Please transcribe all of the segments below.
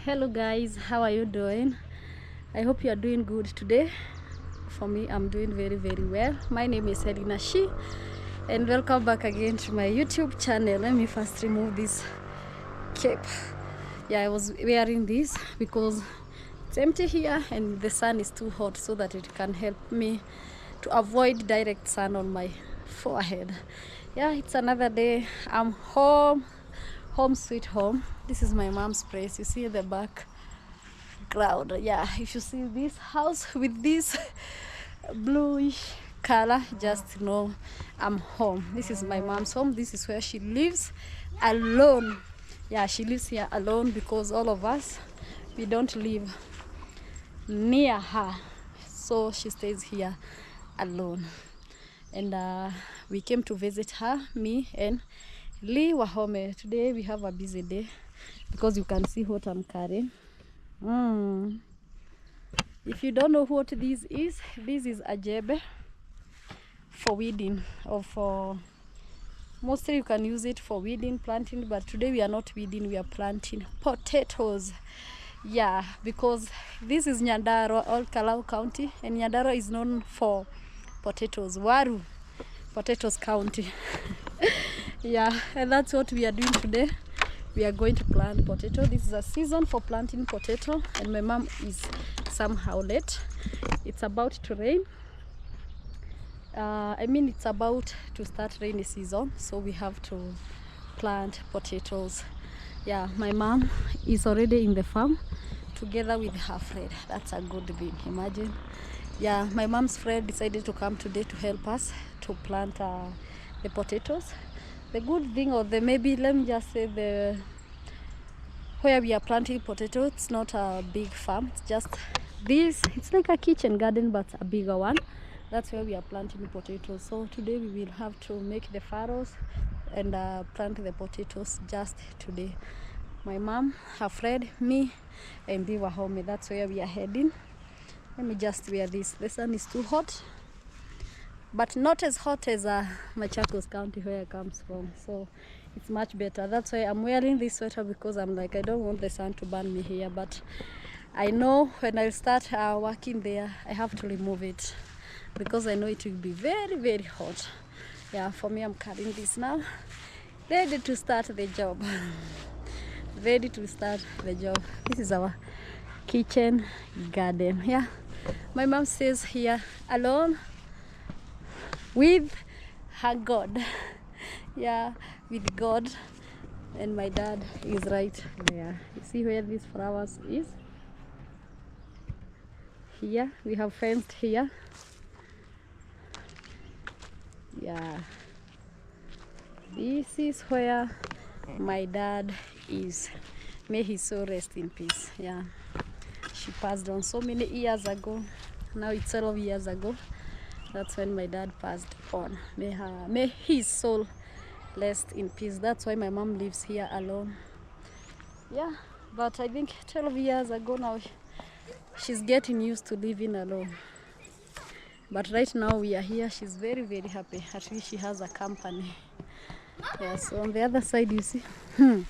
Hello guys, how are you doing? I hope you are doing good today. For me, I'm doing very well. My name is Helena Shi, and welcome back again to my YouTube channel. Let me first remove this cape. I was wearing this because it's empty here and the sun is too hot, so that it can help me to avoid direct sun on my forehead. It's another day. I'm home sweet home. This is my mom's place. You see the back cloud. If you see this house with this bluish color, just know I'm home. This is my mom's home. This is where she lives alone. She lives here alone because all of us, we don't live near her, so she stays here alone. And we came to visit her, me and Lee Wahome. Today we have a busy day because you can see what I'm carrying. If you don't know what this is a jebe for weeding, or for mostly you can use it for weeding, planting, but today we are not weeding, we are planting potatoes. Because this is Nyandarua, all Kalau County, and Nyandarua is known for potatoes. Waru, potatoes county. And that's what we are doing today. We are going to plant potato. This is a season for planting potato, and my mom is somehow late. It's about to rain. It's about to start rainy season, so we have to plant potatoes. My mom is already in the farm together with her friend. That's a good thing, imagine. My mom's friend decided to come today to help us to plant the potatoes. The good thing, or maybe let me just say, where we are planting potato, it's not a big farm, it's just this. It's like a kitchen garden, but a bigger one. That's where we are planting potatoes. So today we will have to make the furrows and plant the potatoes just today. My mom, her friend, me, and we were home. That's where we are heading. Let me just wear this. The sun is too hot, but not as hot as Machakos County, where I comes from, so it's much better. That's why I'm wearing this sweater, because I'm like, I don't want the sun to burn me here, but I know when I start working there, I have to remove it because I know it will be very hot. For me, I'm carrying this now, ready to start the job. Ready to start the job. This is our kitchen garden. My mom stays here alone with her God. With God, and my dad is right there. You see where these flowers is? Here we have fenced here. This is where my dad is. May his soul rest in peace. She passed on so many years ago. Now it's 12 years ago. That's when my dad passed on. May his soul rest in peace. That's why my mom lives here alone. But I think 12 years ago now, she's getting used to living alone. But right now we are here. She's very happy. At least she has a company. So on the other side, you see, No.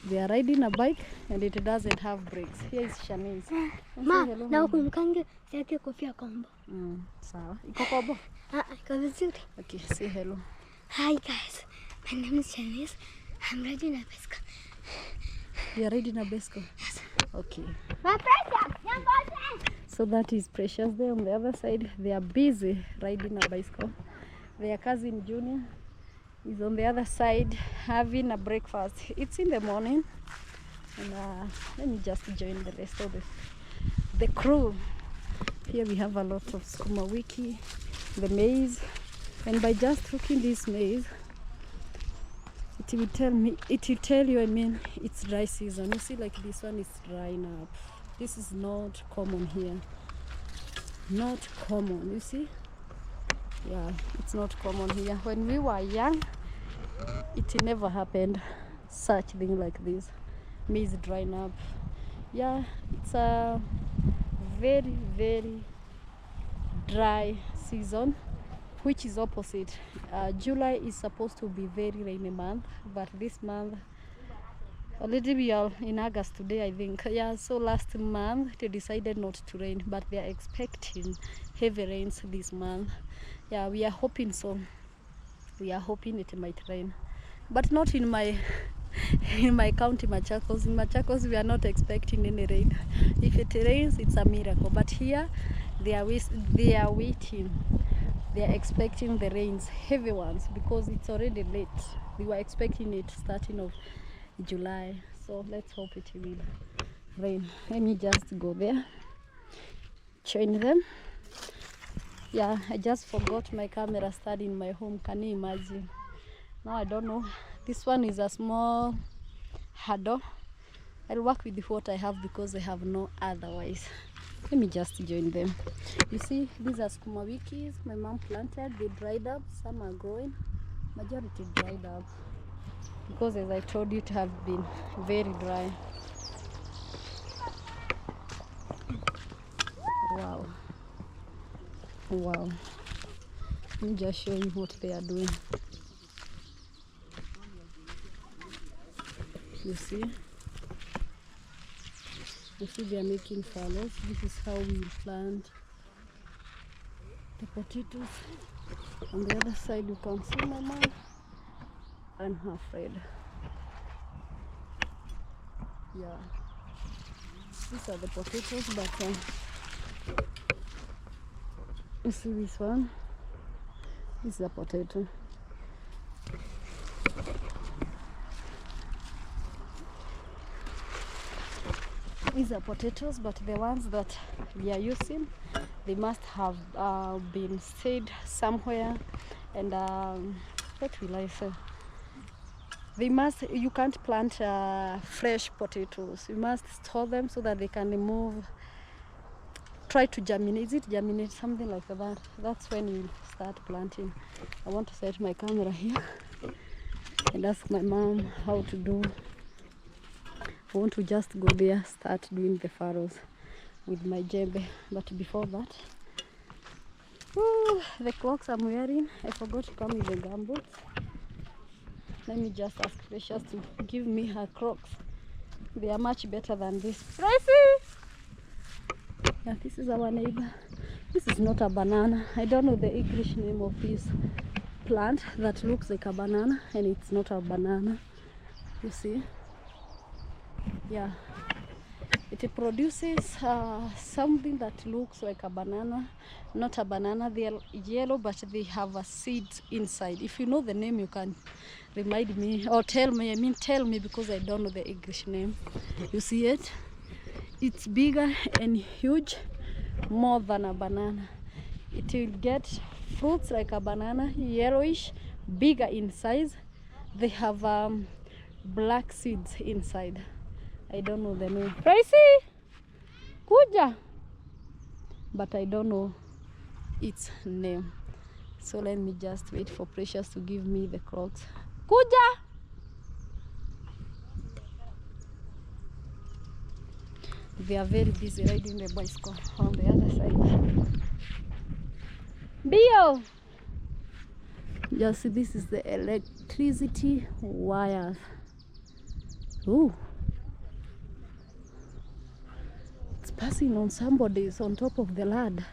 they are riding a bike and it doesn't have brakes. Here is Shanice. Ma, na kumkange yake kofia kombo. Sawa. Iko kobo? Iko vizuri. Okay, say hello. Hi guys. My name is Shanice. I'm riding a bicycle. You are riding a bicycle? Yes. Okay. My precious, young boyfriend. So that is Precious there on the other side. They are busy riding a bicycle. Their cousin Junior is on the other side having a breakfast. It's in the morning, and let me just join the rest of the crew. Here we have a lot of sukuma wiki, the maize, and by just cooking this maize, it will tell you, it's dry season. You see, like this one is drying up. This is not common here. Not common, you see? It's not common here. When we were young, it never happened such thing like this. Maize drying up. It's a very dry season, which is opposite. July is supposed to be very rainy month, but this month Already we are in August today, I think. Yeah, so last month they decided not to rain, but they are expecting heavy rains this month. Yeah, we are hoping so. We are hoping it might rain, but not in my in my county, Machakos. In Machakos, we are not expecting any rain. If it rains, it's a miracle. But here, they are waiting. They are expecting the rains, heavy ones, because it's already late. We were expecting it starting of July. So let's hope it will rain. Let me just go there, join them. Yeah, I just forgot my camera stand in my home. Can you imagine? Now I don't know. This one is a small hurdle. I'll work with what I have because I have no otherwise. Let me just join them. You see, these are skuma wikis my mom planted. They dried up. Some are growing. Majority dried up because, as I told you, it have been very dry. Wow. Wow. Let me just show you what they are doing. You see? You see they are making furrows. This is how we plant the potatoes. On the other side you can see my mom and her friend. Yeah. These are the potatoes, but you see this one? This is a potato. These are potatoes, but the ones that we are using, they must have been stayed somewhere, and what will I say? You can't plant fresh potatoes. You must store them so that they can try to germinate. Is it germinate? Something like that. That's when you start planting. I want to set my camera here and ask my mom how to do. I want to just go there, start doing the furrows with my jembe. But before that, the clocks I'm wearing, I forgot to come with the gumboots. Let me just ask Precious to give me her Crocs. They are much better than this. Pricey! Yeah, this is our neighbor. This is not a banana. I don't know the English name of this plant that looks like a banana, and it's not a banana. You see? Yeah. It produces something that looks like a banana. Not a banana. They are yellow, but they have a seed inside. If you know the name, you can remind me or tell me. Tell me, because I don't know the English name. You see it? It's bigger and huge, more than a banana. It will get fruits like a banana, yellowish, bigger in size. They have black seeds inside. I don't know the name. Pricey! Kuja! But I don't know its name. So let me just wait for Precious to give me the Crocs. Kuja! They are very busy riding the bicycle on the other side. Bio! Just see, this is the electricity wires. Ooh. It's passing on somebody's on top of the ladder.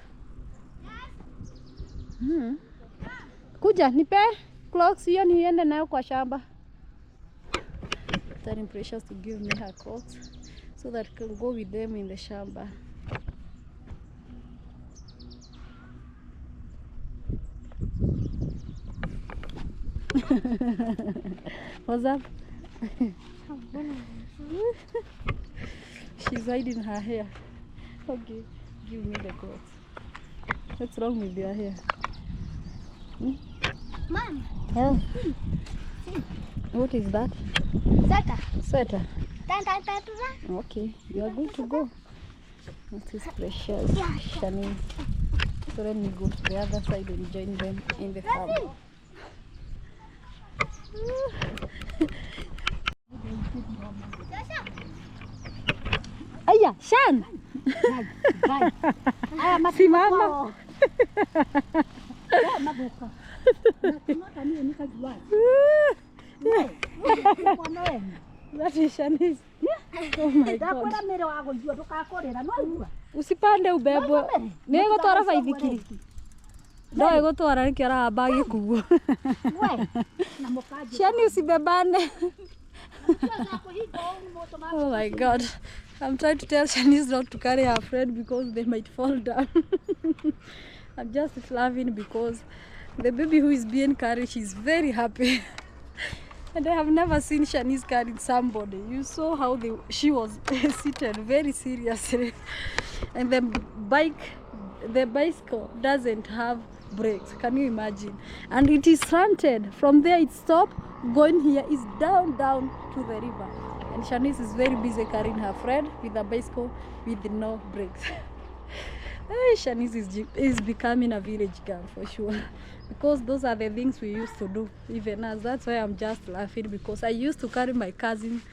Kuja, nipe clocks hiyo niende nayo kwa shamba. Telling Precious to give me her clocks so that I can go with them in the shamba. What's up? She's hiding her hair. Okay, give me the clothes. What's wrong with your hair? Mom. Yeah. What is that? Sweater. Sweater. Tan, tan, tan, tan. Okay, you are good to go. This is Precious. Shani. So let me go to the other side and join them in the farm. Aya, Shan! Simama! That is Shanice. Oh my God. Usipande ubebwe. Nego twara baithikiri. Ndoe gutwara nikio arahamba gikuo. Shani usibebane. Oh my God. I'm trying to tell Shanice not to carry her friend because they might fall down. I'm just laughing because the baby who is being carried, she's very happy. And I have never seen Shanice carrying somebody. You saw how she was seated very seriously. And the bicycle doesn't have brakes. Can you imagine? And it is slanted. From there it stopped. Going here is down to the river. And Shanice is very busy carrying her friend with a bicycle with no brakes. Shanice is becoming a village girl for sure. Because those are the things we used to do, even as. That's why I'm just laughing, because I used to carry my cousin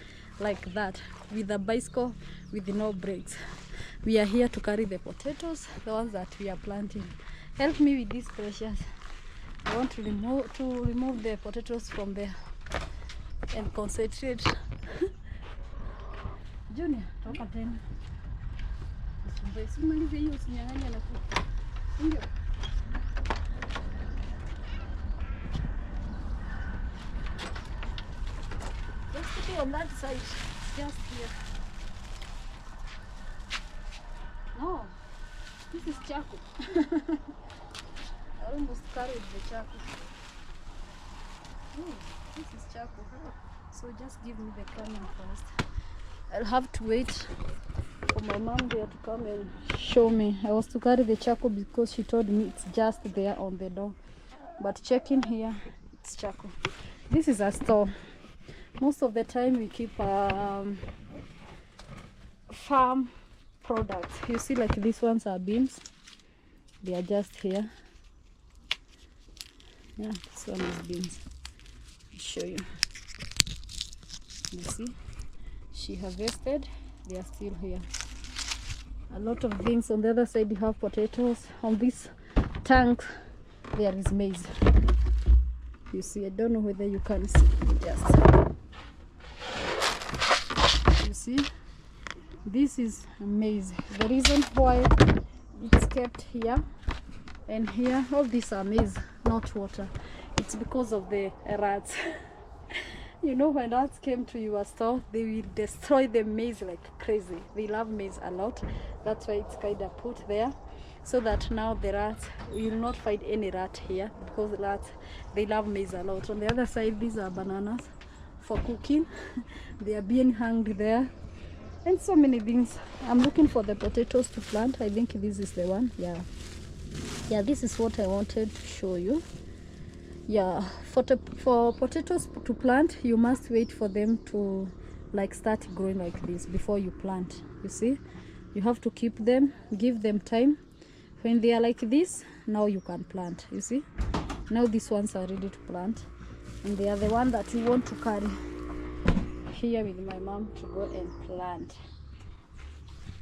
like that, with a bicycle with no brakes. We are here to carry the potatoes, the ones that we are planting. Help me with this, Precious. I want to remove the potatoes from there and concentrate. Junior, toka tena. Usimalize hiyo, usinyang'anye na kuku. Ndio. Just put it on that side. Just here. No. This is charcoal. I almost carried the charcoal. Oh, this is charcoal. So just give me the camera first. I'll have to wait for my mom there to come and show me. I was to carry the charcoal because she told me it's just there on the door. But checking here, it's charcoal. This is a store. Most of the time we keep farm products. You see, like these ones are beans. They are just here. Yeah, this one is beans. I'll show you. You see, she harvested. They are still here. A lot of things. On the other side you have potatoes. On this tank there is maize. You see, I don't know whether you can see. Yes. You see, this is maize. The reason why it's kept here and here, all these are maize, not water. It's because of the rats. You know, when rats came to your store, they will destroy the maize like crazy. They love maize a lot. That's why it's kind of put there, so that now the rats, you will not find any rat here, because rats, they love maize a lot. On the other side, these are bananas for cooking. They are being hung there, and so many things. I'm looking for the potatoes to plant. I think this is the one. Yeah, this is what I wanted to show you. Yeah, for potatoes to plant, you must wait for them to like start growing like this before you plant. You see, you have to keep them, give them time. When they are like this, now you can plant. You see, now these ones are ready to plant, and they are the one that we want to carry here with my mom to go and plant.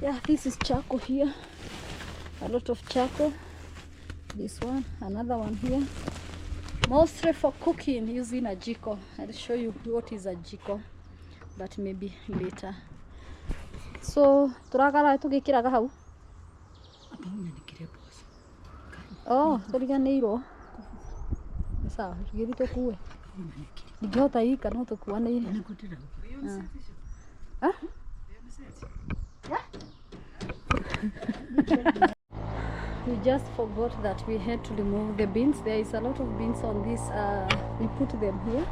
Yeah, this is charcoal here, a lot of charcoal. This one, another one here, mostly for cooking using a jiko. I'll show you what is a jiko, but maybe later. So turagara tugikiraga hau. Oh, turiganirwo. Sawa, tugithi tukue. Ndingihota ika no tukuanire. Ah? We just forgot that we had to remove the beans. There is a lot of beans on this. We put them here.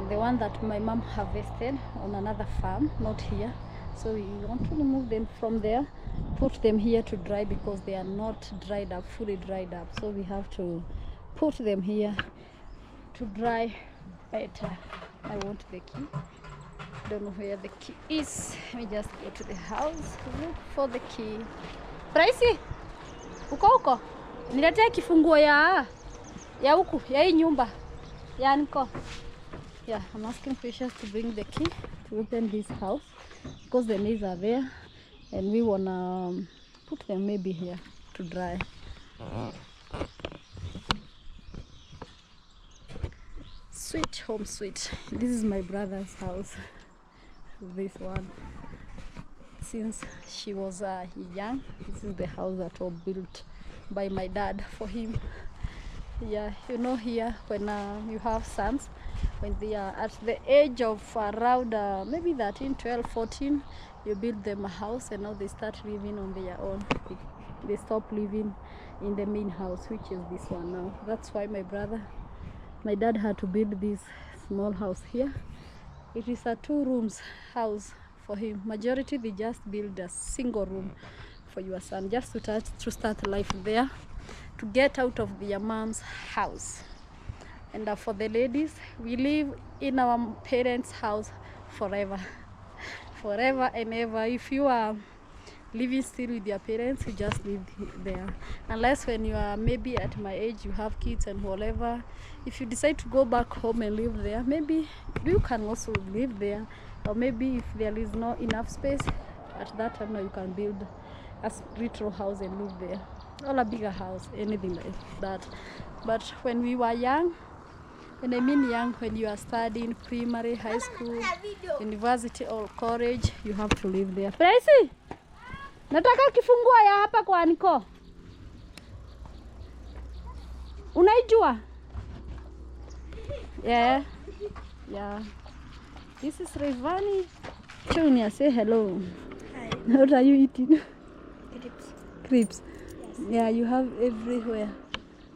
The one that my mom harvested on another farm, not here. So we want to remove them from there, put them here to dry, because they are not dried up, fully dried up. So we have to put them here to dry better. I want the key. Don't know where the key is. Let me just go to the house, look for the key. Praisi, uko niletee kifunguo ya huku ya hii nyumba ya niko. Yeah, I'm asking Precious to bring the key to open this house, because the maize are there and we wanna put them maybe here to dry. Sweet home sweet. This is my brother's house. this one. Since she was young, this is the house that was built by my dad for him. Yeah, you know, here when you have sons, when they are at the age of around maybe 13, 12, 14, you build them a house, and now they start living on their own. They stop living in the main house, which is this one now. That's why my dad had to build this small house here. It is a 2 rooms house for him. Majority they just build a single room for your son, just to start life there, to get out of their mom's house. And for the ladies, we live in our parents' house forever. Forever and ever. If you are living still with your parents, you just live there. Unless when you are maybe at my age, you have kids and whatever. If you decide to go back home and live there, maybe you can also live there. Or maybe if there is not enough space, at that time now you can build a retro house and live there. Or a bigger house, anything like that. But when we were young, when I mean young, when you are studying primary, high school, university or college, you have to live there. Presi, nataka kifungua ya hapa kwa Niko. Unaijua? Yeah. Yeah. This is Revani. Junior, say hello. Hi. What are you eating? Crepes. Crepes. Yes. Yeah, you have everywhere.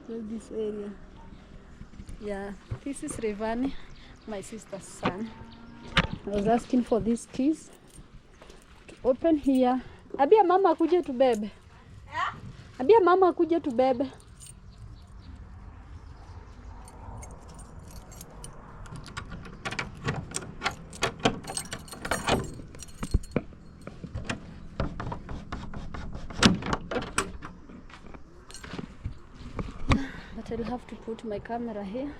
So this area. Yeah, this is Revani, my sister's son. I was asking for these keys to open here. Abia mama akuje tubebe. Abia mama akuje tubebe. But I'll have to put my camera here.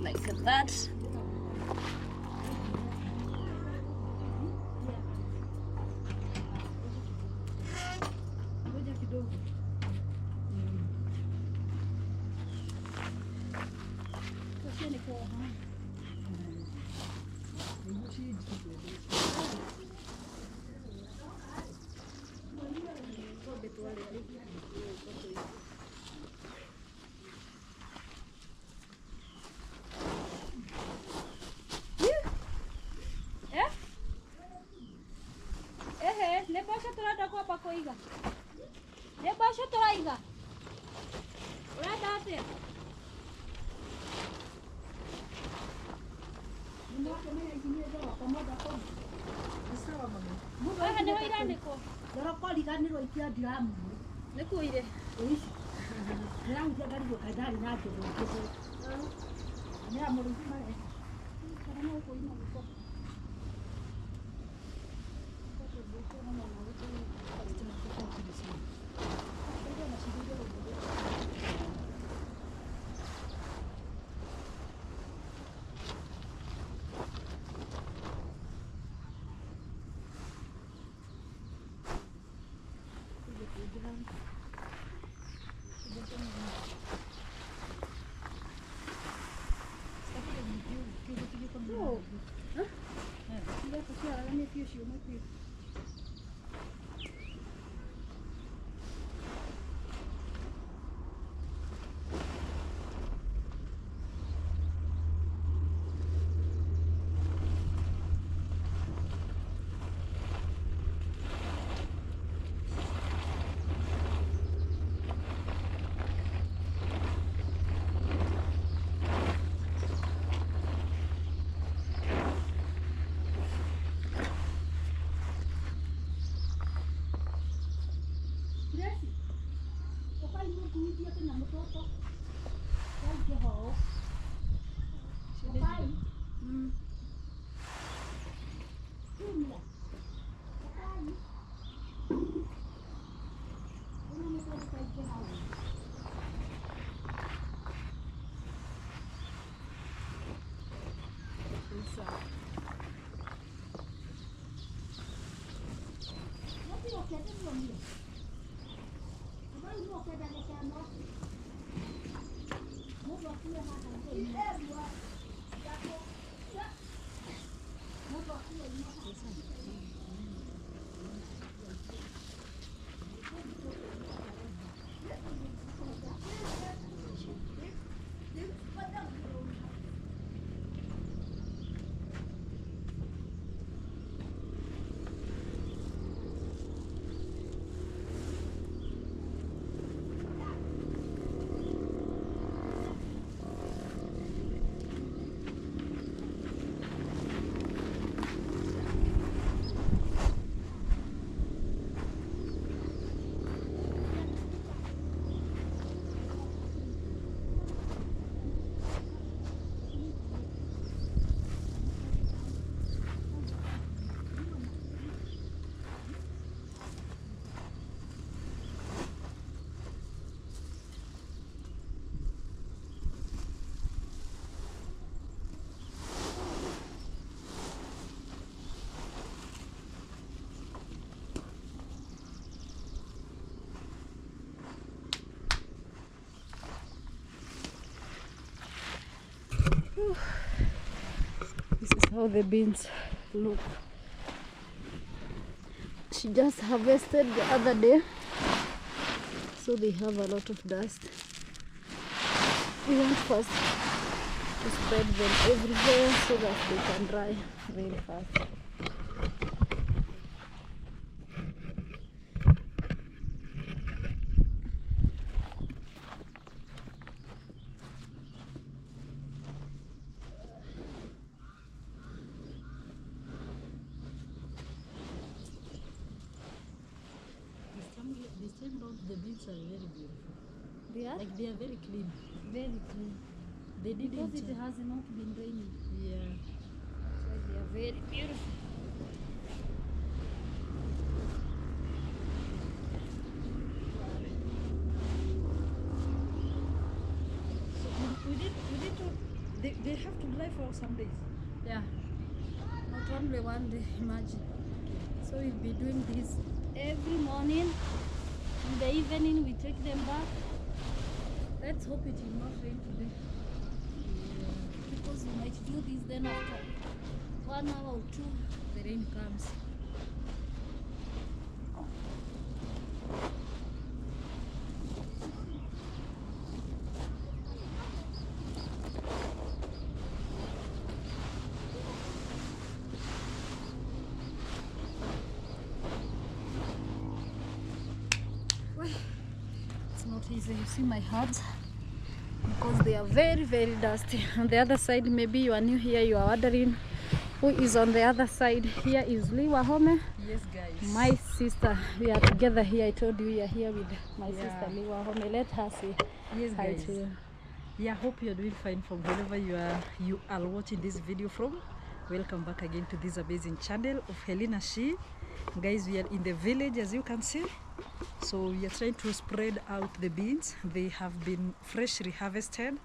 Like that. This is how the beans look. She just harvested the other day, so they have a lot of dust. We want first to spread them everywhere so that they can dry very fast. This time round, the beans are very beautiful. They are Like they are very clean. very clean They didn't. because it has not been raining. Yeah. So they are very beautiful. So we need to. They have to dry for some days. Yeah, not only one day, imagine. So we'll be doing this every morning. In the evening, we take them back. Let's hope it will not rain today. Because we might do this, then after 1 hour or 2, the rain comes. It's not easy. You see my hands, because they are very, very dusty. On the other side, maybe you are new here, you are wondering who is on the other side. Here is Liwa Home, Yes, guys. my sister. We are together here. I told you we are here with my Yeah. sister Liwa Home. Let her say Yes, hi guys. to you. Yeah, hope you're doing fine from wherever you are watching this video from. Welcome back again to this amazing channel of Helena She. Guys, we are in the village, as you can see. So we are trying to spread out the beans. They have been freshly harvested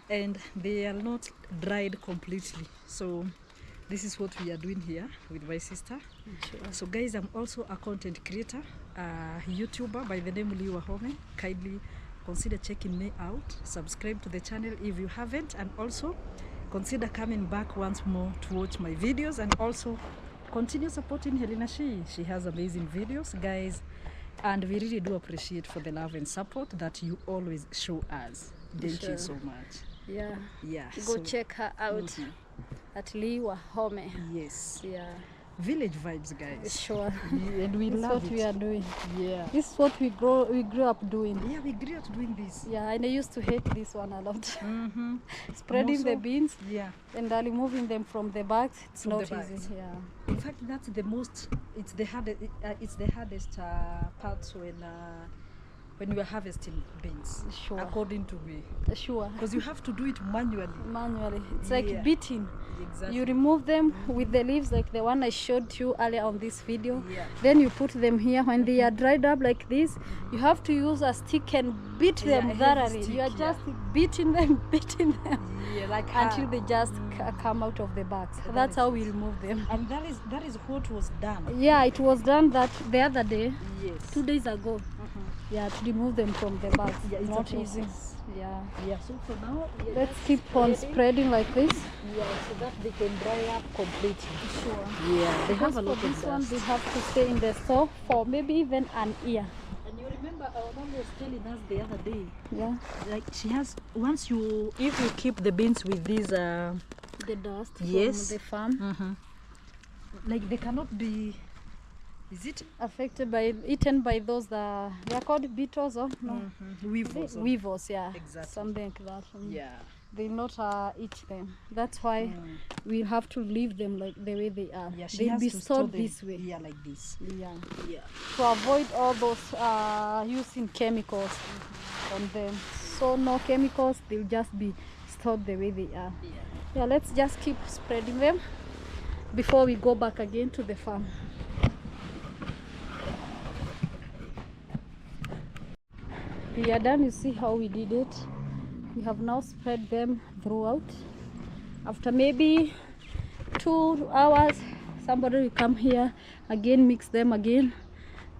and they are not dried completely. So this is what we are doing here with my sister. Sure. So guys, I'm also a content creator, a YouTuber by the name Liwa Home. Kindly consider checking me out, subscribe to the channel if you haven't, and also consider coming back once more to watch my videos, and also continue supporting Helena She. She has amazing videos, guys, and we really do appreciate for the love and support that you always show us. Thank you Sure. so much. Yeah. Yeah, Go so- check her out at Liwa Home. Yes, Yeah. village vibes, guys. Sure. And we This is love what it. we are doing. Yeah. This is what we grew up doing. Yeah, we grew up doing this. Yeah, and I used to hate this one a lot. Mm-hmm. Spreading the Also- beans Yeah. and removing them from the bags, it's From not the bags. easy. Yeah. In fact, that's the most. It's the hardest part when you are harvesting beans. Sure. According to me, Sure. because you have to do it manually. Manually. It's like Yeah. beating. Exactly. You remove them with the leaves, like the one I showed you earlier on this video. Yeah. Then you put them here. When they are dried up like this, you have to use a stick and beat Yeah, them a heavy thoroughly. stick, You are yeah. just beating them, beating them Yeah, like until they just come out of the bags. That's is how it. we remove them. And that is what was done. Yeah, it was done that the other day, Yes. 2 days ago. Yeah, to remove them from the bags. Yeah, it's a not easy. process. Yeah. Yeah, so for now, we are Let's just keep on spreading. spreading like this. Yeah, so that they can dry up completely. Sure. Yeah, they have Because a for lot this of one, dust. they have to stay in the store for maybe even an year. And you remember our mom was telling us the other day, Yeah. like she has, if you keep the beans with these, The dust yes, from the farm like they cannot be, is it? affected by eaten by those that they are called beetles or no Weevils. weevils, yeah, Exactly. something like that. Yeah. They'll not eat them. That's why we have to leave them like the way they are. Yeah, she They'll has be to store stored them. this way. Yeah, like this. Yeah. Yeah. To avoid all those using chemicals on them. So no chemicals, they'll just be stored the way they are. Yeah, let's just keep spreading them before we go back again to the farm. We are done. You see how we did it. We have now spread them throughout. After maybe 2 hours, somebody will come here again, mix them again.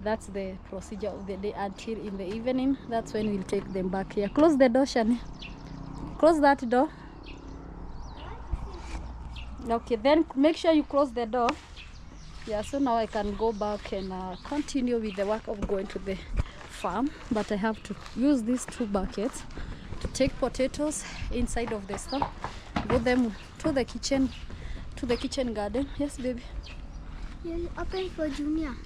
That's the procedure of the day until in the evening. That's when we'll take them back here. Close the door, Shani. Close that door. Okay, then make sure you close the door. Yeah, so now I can go back and continue with the work of going to the farm. But I have to use these 2 buckets to take potatoes inside of the store, go them to the kitchen garden. Yes, baby. You opened for Junior.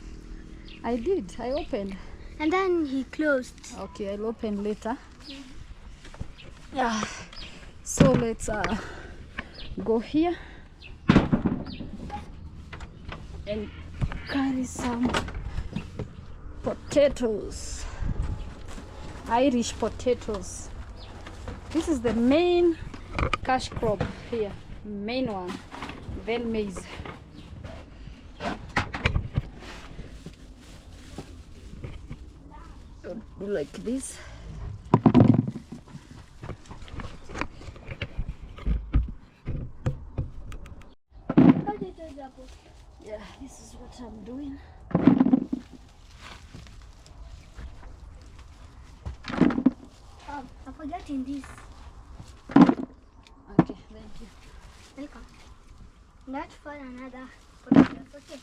I did. I opened. And then he closed. Okay, I'll open later. Yeah. So let's go here and carry some potatoes. Irish potatoes. This is the main cash crop here. Main one. Then maize. Do like this. Yeah, this is what I'm doing. I'm forgetting this. Okay, thank you. Welcome. Not for another potatoes, okay?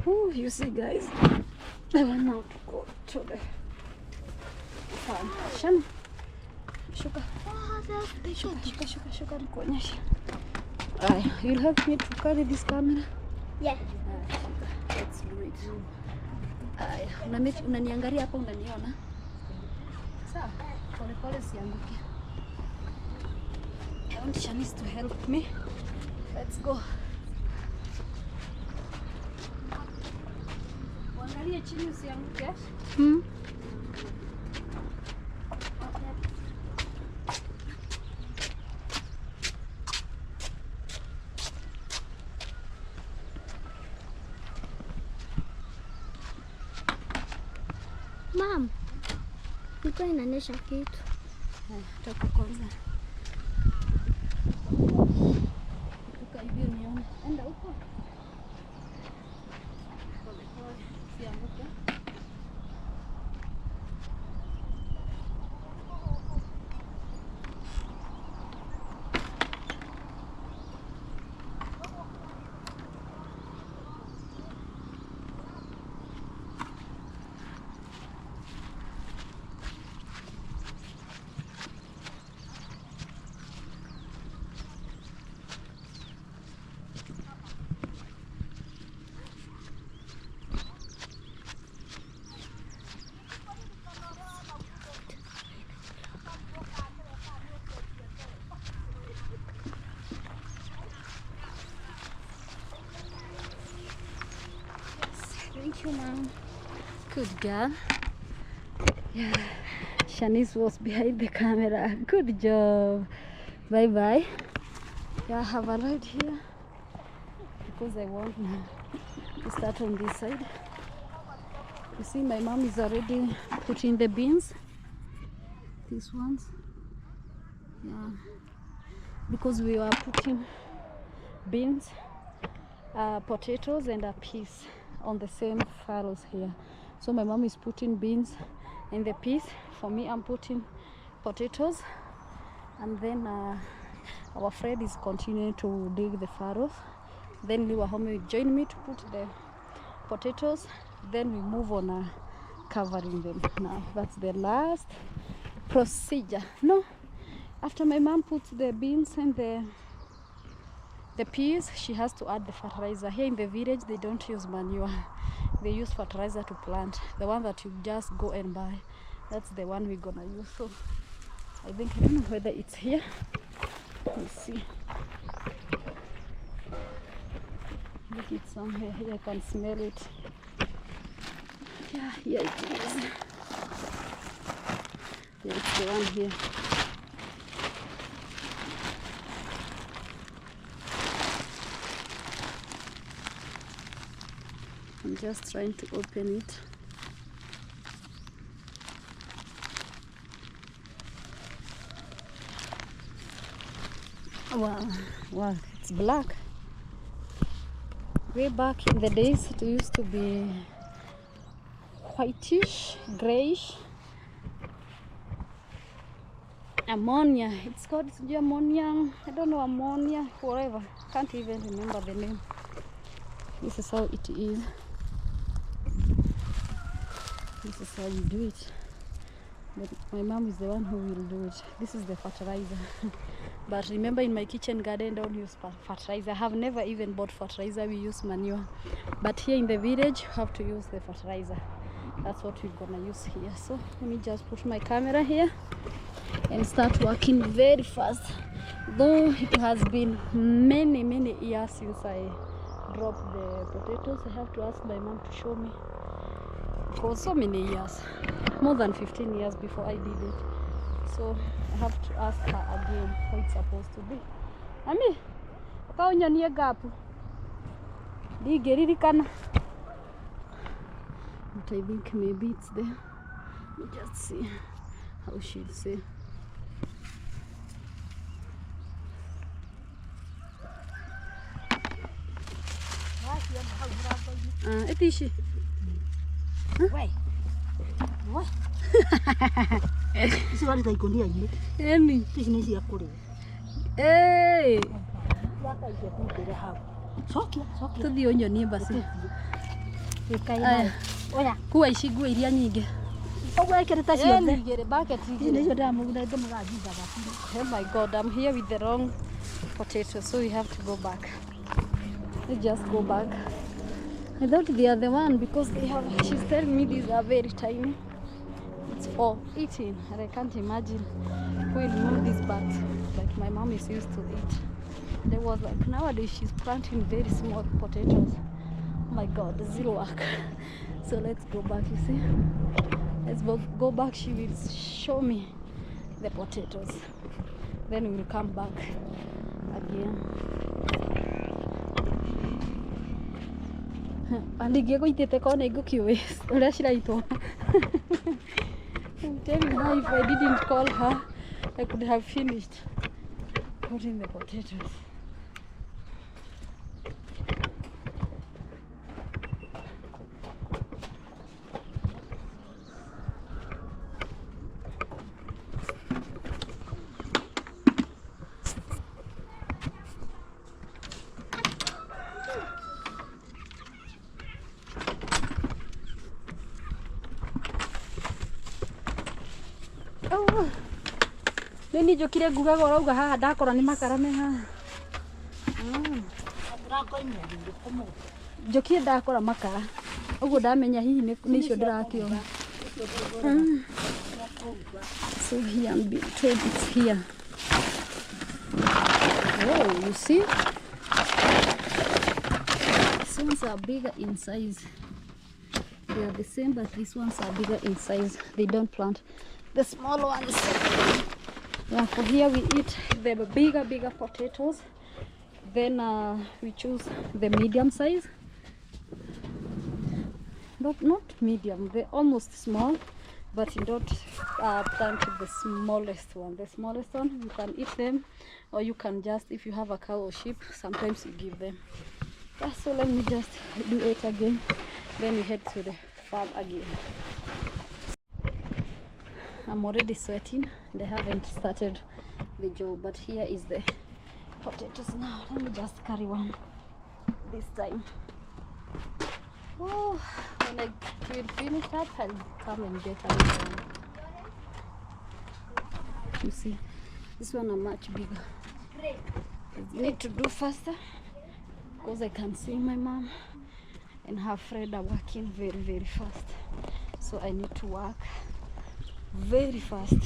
Ooh, you see, guys, I want now to go to the farm. Shani, shuka. Shuka, nikuonyeshe. You'll help me to carry this camera? Yeah. Let's do it. Unaniangalia hapa, unaniona? Sawa, pole pole sianguke. I want Shanice to help me. Let's go. Uangalie chini usianguke. Mom, niko inaonyesha kitu. Toka kwanza. Toka hivyo nione. Enda huko. Pole pole. Come on. Good girl. Yeah. Shanice was behind the camera. Good job. Bye bye. Yeah, I have a ride here because I want to start on this side. You see, my mom is already putting the beans. These ones. Yeah. Because we are putting beans, potatoes and a peas on the same furrows here. So my mom is putting beans and the peas. For me, I'm putting potatoes, and then our friend is continuing to dig the furrows. Then Liwahome will join me to put the potatoes. Then we move on covering them. Now that's the last procedure. No, after my mom puts the beans and the peas, she has to add the fertilizer. Here in the village, they don't use manure. They use fertilizer to plant. The one that you just go and buy, that's the one we're gonna use. So I think, I don't know whether it's here. Let's see. I think it's somewhere here. I can smell it. Yeah, here it is. Yeah, it's the one here. I'm just trying to open it. Wow, wow, it's black. Way back in the days, it used to be whitish, grayish. Ammonia, it's called ammonia. I don't know, ammonia, whatever. Can't even remember the name. This is how it is. This is how you do it. But my mom is the one who will do it. This is the fertilizer. But remember, in my kitchen garden, don't use fertilizer. I have never even bought fertilizer. We use manure. But here in the village, you have to use the fertilizer. That's what we're gonna use here. So let me just put my camera here and start working very fast. Though it has been many years since I dropped the potatoes, I have to ask my mom to show me. For so many years, more than 15 years before I did it. So I have to ask her again how it's supposed to be. Ami, kaunya niye gapu. Digeririkana. But I think maybe it's there. Let me just see how she'll say. Etishi. Wait. What? Isi wali taikonia ile. Eni. Business ya kule. Hey. Waka ije kumbele hapo. Sokia. Tuthi onyonie basi. Ikaina. Oya. Kuwa ishigwe iria nyingi. Ogwekere ta ciothe. Igere bucket Ini igere. cio ndamuguna ndumugajiza basi. Oh my God, I'm here with the wrong potato, so we have to go back. Let's just go back. I thought they are the one because they have. She's telling me these are very tiny. It's all eating, and I can't imagine who will move these bags like my mom is used to eat. There was like nowadays she's planting very small potatoes. Oh my God, zero work. So let's go back. You see, let's go back. She will show me the potatoes. Then we will come back again. Andigie goitete kone igukiwe uria ciraitwo. I'm telling you, if I didn't call her, I could have finished putting the potatoes. Nini njokire ngugaga urauga haha ndakora ni makara me haha. Njokire ndakora makara. Uguo ndamenya hihi ni icio ndirakiona. So here I'm being told it's here. Oh, you see? These ones are bigger in size. They are the same, but these ones are bigger in size. They don't plant the small ones. Yeah, for here we eat the bigger potatoes. Then we choose the medium size. Not medium, they're almost small, but you don't plant the smallest one. The smallest one, you can eat them, or you can just, if you have a cow or sheep, sometimes you give them. Yeah, so let me just do it again, then we head to the farm again. I'm already sweating and I haven't started the job, but here is the potatoes now. Let me just carry one this time. Oh, when I will finish up, I'll come and get another one. You see, this one are much bigger. I need to do faster because I can see my mom and her friend are working very fast. So I need to work very fast.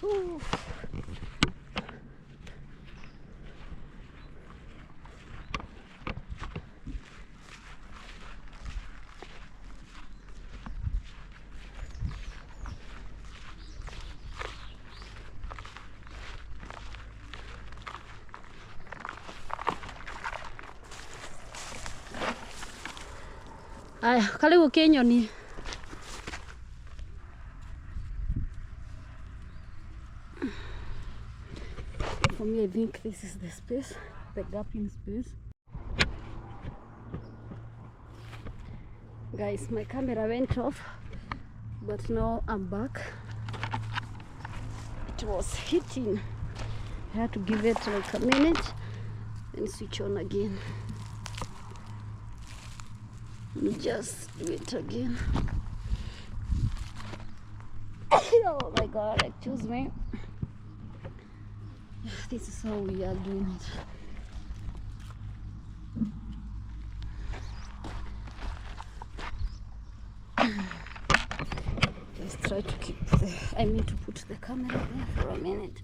Ooh. Aya, karibu kenyoni. For me, I think this is the space, the gaping space. Guys, my camera went off, but now I'm back. It was hitting. I had to give it like a minute and switch on again. Let me just do it again. Oh my god, excuse me. This is how we are doing it. Just try to keep I mean to put the camera there for a minute.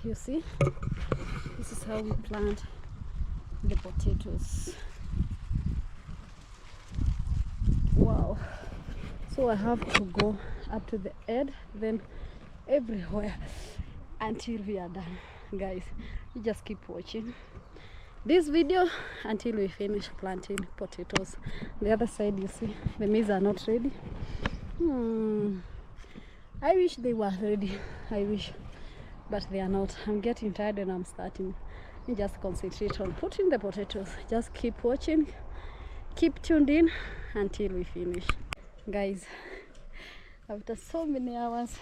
You see, this is how we plant the potatoes. Wow. So I have to go up to the end, then everywhere until we are done. Guys, you just keep watching this video until we finish planting potatoes. The other side, you see, the maize are not ready. I wish they were ready. I wish, but they are not. I'm getting tired and I'm starting. You just concentrate on putting the potatoes. Just keep watching, keep tuned in until we finish. Guys, after so many hours,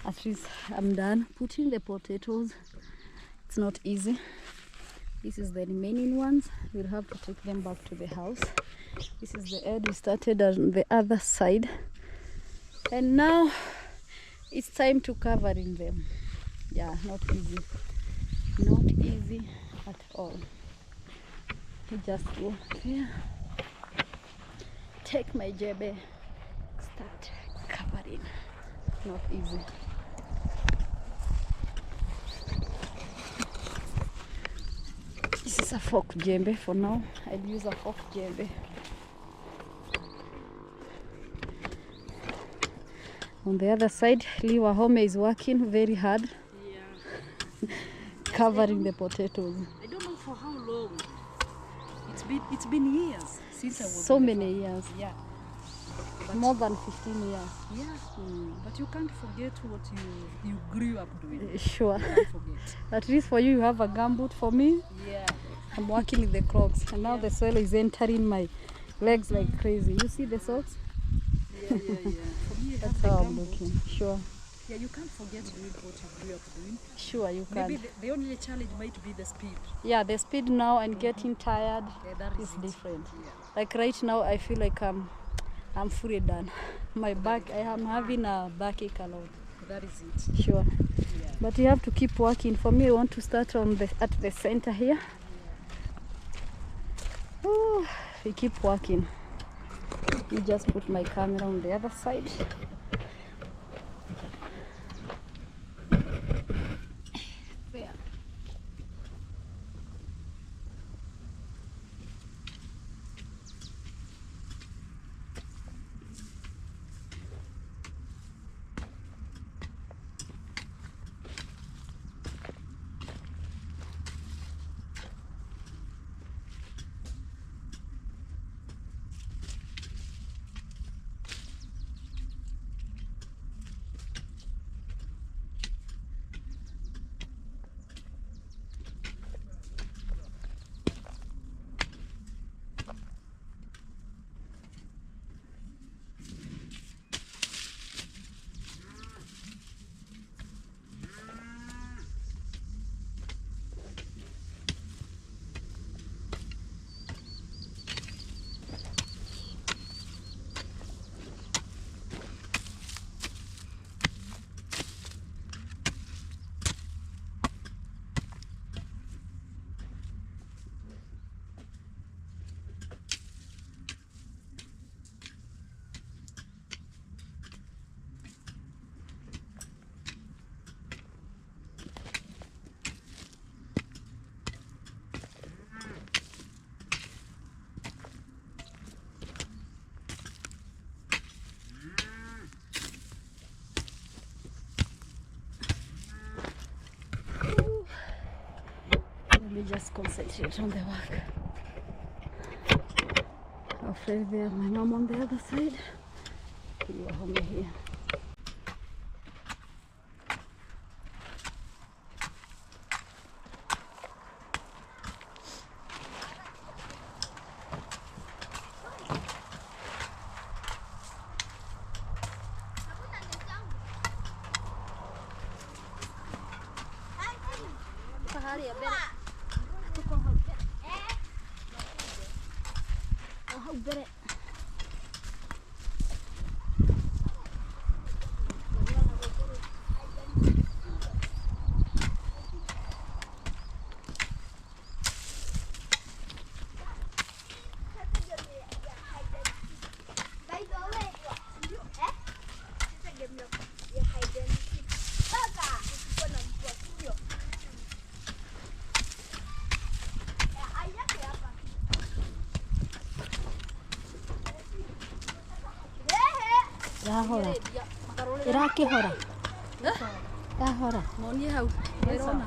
at least I'm done putting the potatoes. It's not easy. This is the remaining ones. We'll have to take them back to the house This is the end. We started on the other side, and now it's time to covering them. Yeah, not easy. Not easy at all. You just go here, take my jebe, start covering. Not easy. This is a fork jembe for now. I'll use a fork jembe. On the other side, Liwa Home is working very hard. Yeah. Covering the potatoes. I don't know for how long. It's been years since I was So in the many farm. years. Yeah. More than 15 years. Yeah. But you can't forget what you grew up doing. Sure. You can't forget. At least for you, you have a gumboot. For me, Yeah. I'm working with the crocs. And now the soil is entering my legs like crazy. You see the socks? Yeah. For me, I That's have the how I'm gumbo. looking. Sure. Yeah, you can't forget doing what you grew up doing. Sure, you can. Maybe the only challenge might be the speed. Yeah, the speed now and getting tired Yeah, that is it. different. Yeah. Like right now, I feel like I'm fully done. My back, I am having a backache a lot. That is it. Sure. Yeah. But you have to keep working. For me, I want to start at the center here. Oh, we keep working. You just put my camera on the other side. There. Let me just concentrate on the work. Afraid there, my mom on the other side. You are home here. Yahora. Irakihora. Yahora. Monie hau. Nĩrona.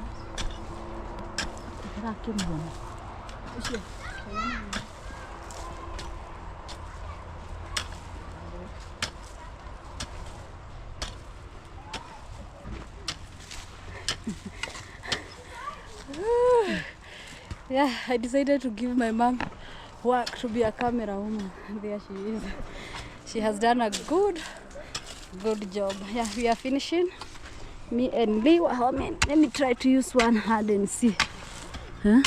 Irakimwona. Ucio. Yeah, I decided to give my mom work to be a camera woman. There she is. She has done a good job. Yeah, we are finishing. Me and Lee were home. Let me try to use one hand and see. Huh?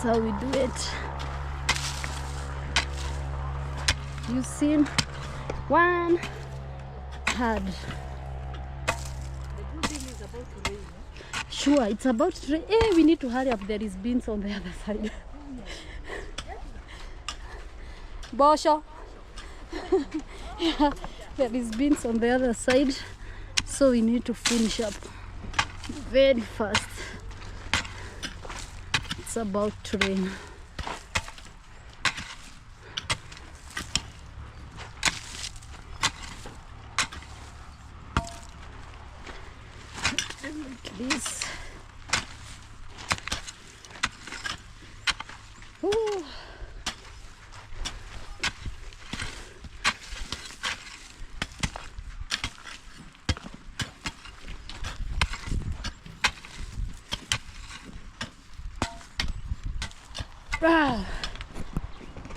how we do it. You see, one hard. The good thing is about to rain. Sure, it's about to rain. Hey, we need to hurry up. There is beans on the other side. Bosho. Yeah, there is beans on the other side, so we need to finish up very fast. It's about to rain. Like this. Ooh. Ah.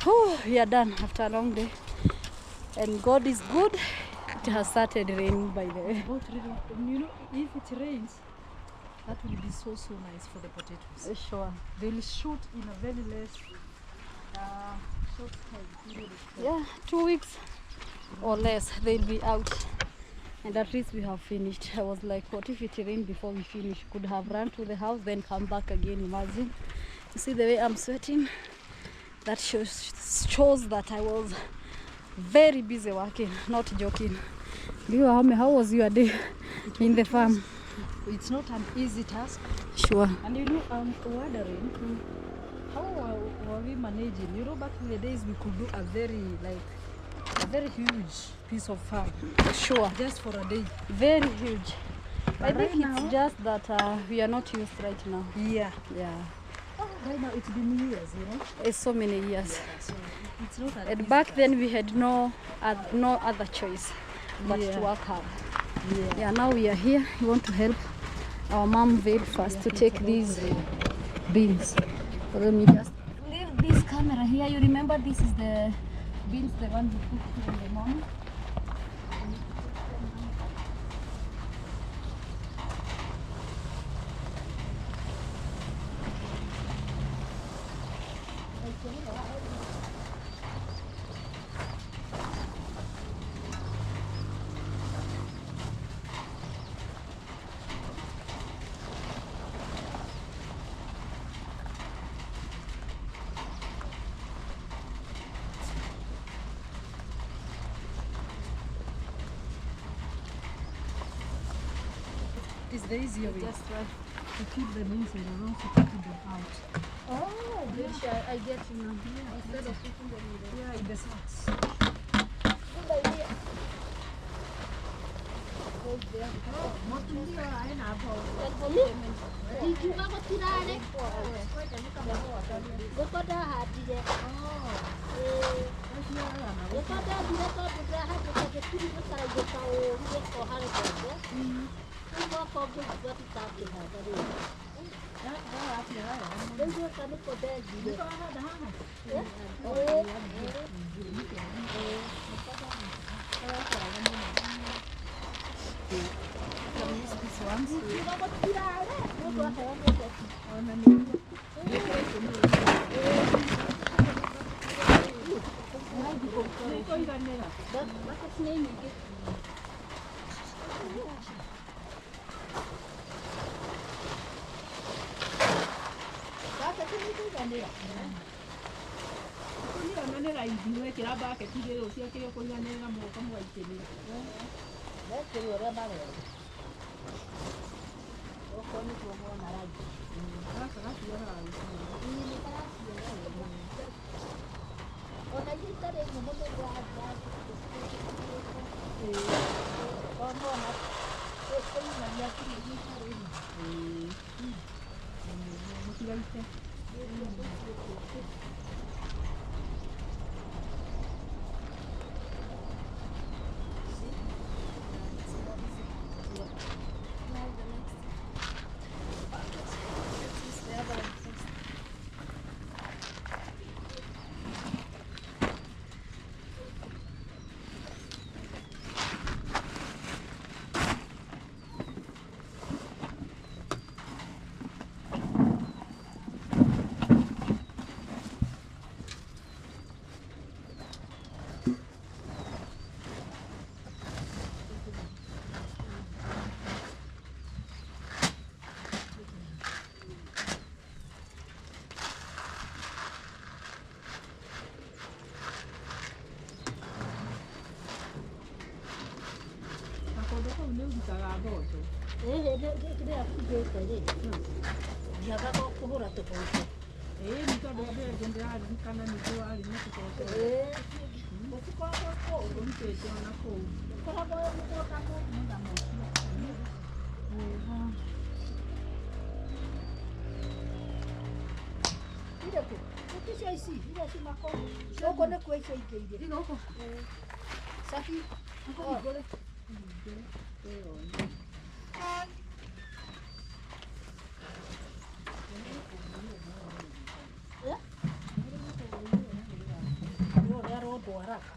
Whew, we are done after a long day, and God is good. It has started raining, by the way. About rain. You know, if it rains, that will be so nice for the potatoes. Sure. They will shoot in a very less short time period of time. Yeah, 2 weeks or less they'll be out, and at least we have finished. I was like, what if it rained before we finish? Could have run to the house, then come back again. Imagine. You see the way I'm sweating? That shows that I was very busy working, not joking. How was your day in the farm? It's not an easy task. Sure. And you know, I'm wondering how were we managing? You know, back in the days we could do a very huge piece of farm. Sure. Just for a day. Very huge. I But think right it's now- just that we are not used right now. Yeah. Yeah. Right now it's been years, you know. It's so many years. So it's not an And easy back task. then we had no other choice but to Yeah. work hard. Yeah. Yeah, now we are here. We want to help our mom very fast to take these beans. So let me just leave this camera here. You remember this is the beans, the one we cooked here in the morning. It's the easier way Just right. to keep them inside and also to keep them out. Oh, I get you now. Instead of putting them in the Yeah, in the sacks. good idea. Hold there. Ndikiuga gũtirarĩ gũkũ ndahandire gũkũ ndendire tondũ ndahandĩte gĩtiri gĩkaraigĩka ũũru gĩko harĩ mbembe rĩu mwaka ũngĩ ngiuga tutakĩhanda rĩu rĩu gĩka nĩkũ ndendire ndikiuga gũtirarĩ mũndũ aheanĩte Bakit niya nyingit? Bakit niya Kuonanĩra ithi wekĩra mbaketi igĩrĩ ũciakĩre kũiganĩra moko mwaitĩrĩra. Bekĩrwo ũrĩa marenda. Okorwo nĩguo mwona rangi. Gaka gatiaga Nĩ karaciara wega. Ona iria itarĩ nyũmũ nĩ ndĩrahanda. Ona kũinagia kiri iria itarĩ nyũmũ. mũtigaite. itaga mboco. Kĩrĩa kugĩte rĩ, ndiaga kũhũra tũboco. Ĩĩ nĩ tondũ andũ aingĩ ndĩraririkana nĩguo warĩ na tũboco. Gũtikoragwo kũu. Ũrutĩte ona kũu. Gũkoragwo mũgũnda mũũmũ mũno mũcio. Ire kũ? Icio ici, iria cimako. Gũkũ nĩ kuo icio ingĩ irĩ. Gũkũ. Safi. Hingũre. Ũrĩa rũndwaraga.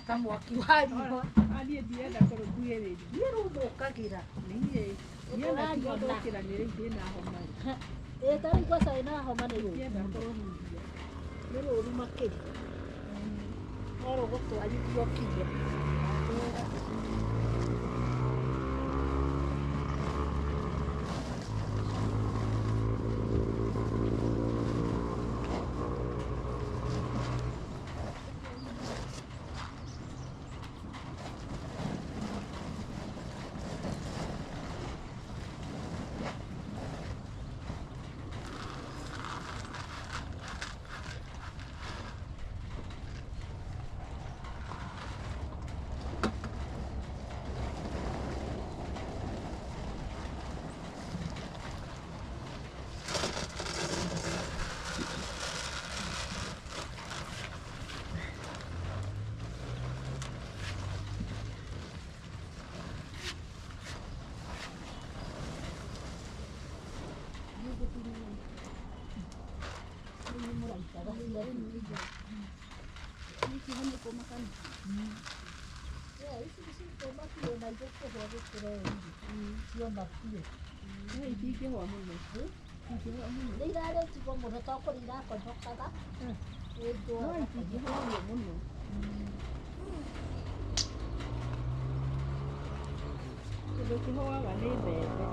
Kamwaki wa riũa. Niĩ ndienda kũrũkuhĩrĩria. Niĩ rũthũkagĩra. Niĩ ndienda kũgũthũkĩra nĩ rĩu ndĩna homa. Ta rĩu ngwaca ĩna homa nĩ rũru. Ndienda kũrũhuhia. Nĩ rũru makĩria. No rũgũtwarithio kiro. Itingĩhũa mũno. Nĩ irarĩtigwo mũno to kũrĩa irakonyokaga. No itingĩhũa mũno. Kĩndũ kĩhũaga nĩ mbembe.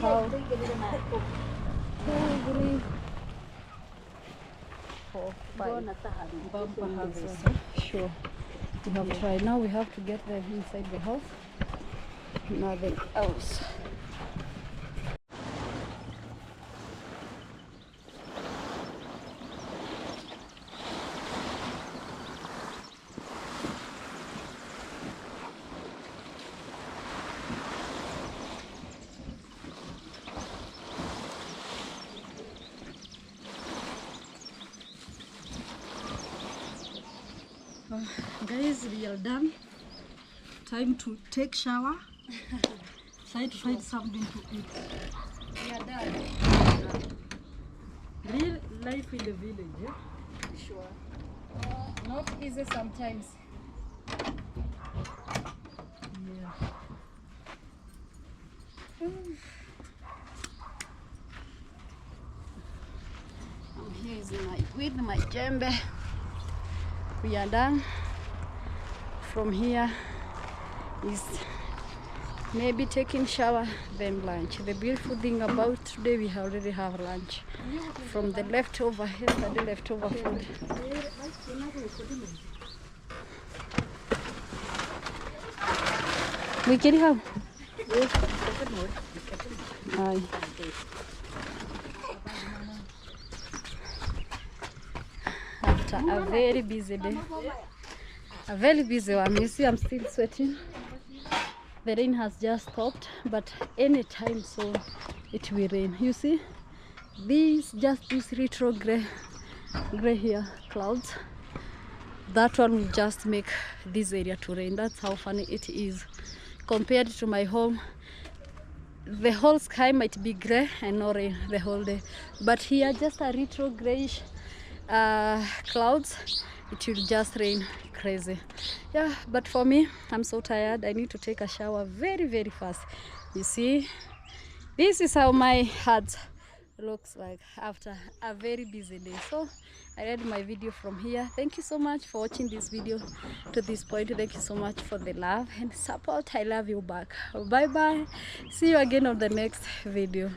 How? 2, 3, 4, 5. Bumper houses. Sure. We have tried. Now we have to get them inside the house. Nothing else. Guys, we are done. Time to take shower. Try to find something to eat. We are done. Real life in the village. Yeah? Sure. Not easy sometimes. Yeah. I'm here with my djembe. We are done. From here is maybe taking shower, then lunch. The beautiful thing about today, we already have lunch from the leftover, yesterday leftover food. We can have. Aye. After a very busy day, a very busy one. You see, I'm still sweating. The rain has just stopped, but any time soon it will rain. You see, these retro gray here clouds. That one will just make this area to rain. That's how funny it is compared to my home. The whole sky might be gray and no rain the whole day, but here just a retro grayish clouds. It will just rain crazy. Yeah, but for me, I'm so tired. I need to take a shower very, very fast. You see, this is how my heart looks like after a very busy day. So I end my video from here. Thank you so much for watching this video to this point. Thank you so much for the love and support. I love you back. Bye bye. See you again on the next video.